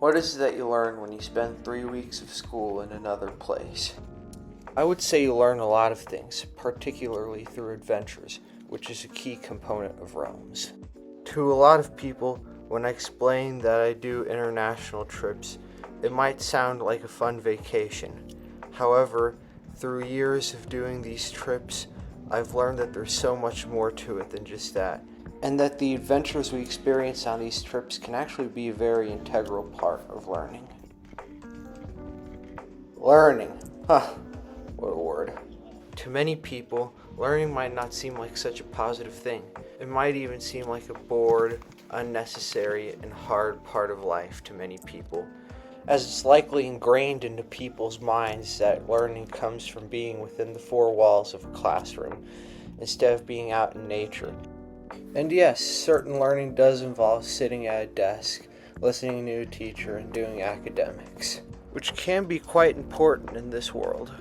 What is it that you learn when you spend 3 weeks of school in another place? I would say you learn a lot of things, particularly through adventures, which is a key component of realms. To a lot of people, when I explain that I do international trips, it might sound like a fun vacation. However, through years of doing these trips, I've learned that there's so much more to it than just that, and that the adventures we experience on these trips can actually be a very integral part of learning. Learning. What a word. To many people, learning might not seem like such a positive thing. It might even seem like a bored, unnecessary, and hard part of life to many people, as it's likely ingrained into people's minds that learning comes from being within the four walls of a classroom instead of being out in nature. And yes, certain learning does involve sitting at a desk, listening to a teacher, and doing academics, which can be quite important in this world.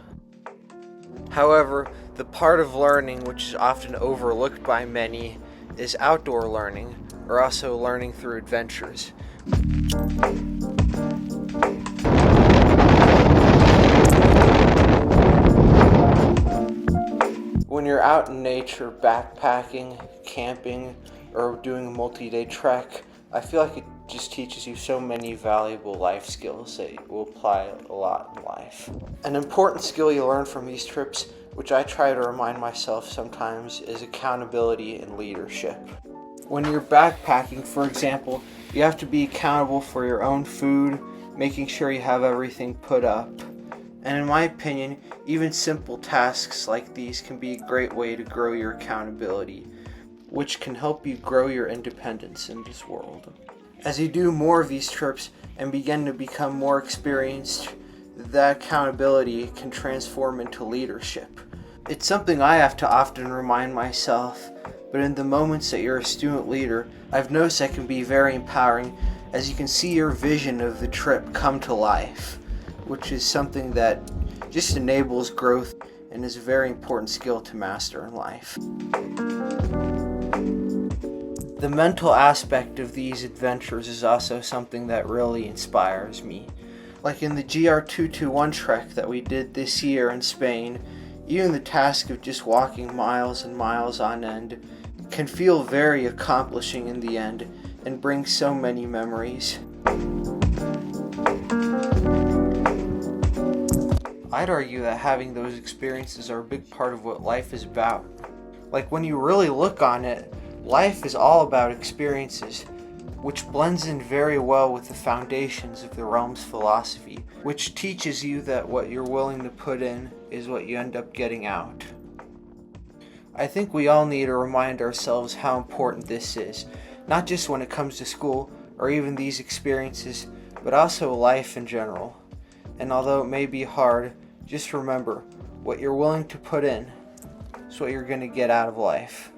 However, the part of learning which is often overlooked by many is outdoor learning, or also learning through adventures. When you're out in nature, backpacking, camping, or doing a multi-day trek, I feel like it just teaches you so many valuable life skills that will apply a lot in life. An important skill you learn from these trips, which I try to remind myself sometimes, is accountability and leadership. When you're backpacking, for example, you have to be accountable for your own food, making sure you have everything put up. And in my opinion, even simple tasks like these can be a great way to grow your accountability, which can help you grow your independence in this world. As you do more of these trips and begin to become more experienced, that accountability can transform into leadership. It's something I have to often remind myself, but in the moments that you're a student leader, I've noticed that can be very empowering as you can see your vision of the trip come to life, which is something that just enables growth and is a very important skill to master in life. The mental aspect of these adventures is also something that really inspires me. Like in the GR221 trek that we did this year in Spain, even the task of just walking miles and miles on end can feel very accomplishing in the end and bring so many memories. I'd argue that having those experiences are a big part of what life is about. Like when you really look on it, life is all about experiences, which blends in very well with the foundations of the realm's philosophy, which teaches you that what you're willing to put in is what you end up getting out. I think we all need to remind ourselves how important this is, not just when it comes to school or even these experiences, but also life in general. And although it may be hard, just remember, what you're willing to put in is what you're going to get out of life.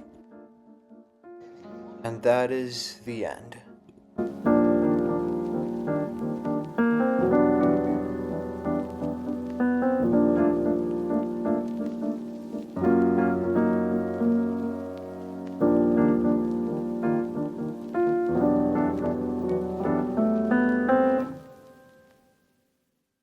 And that is the end.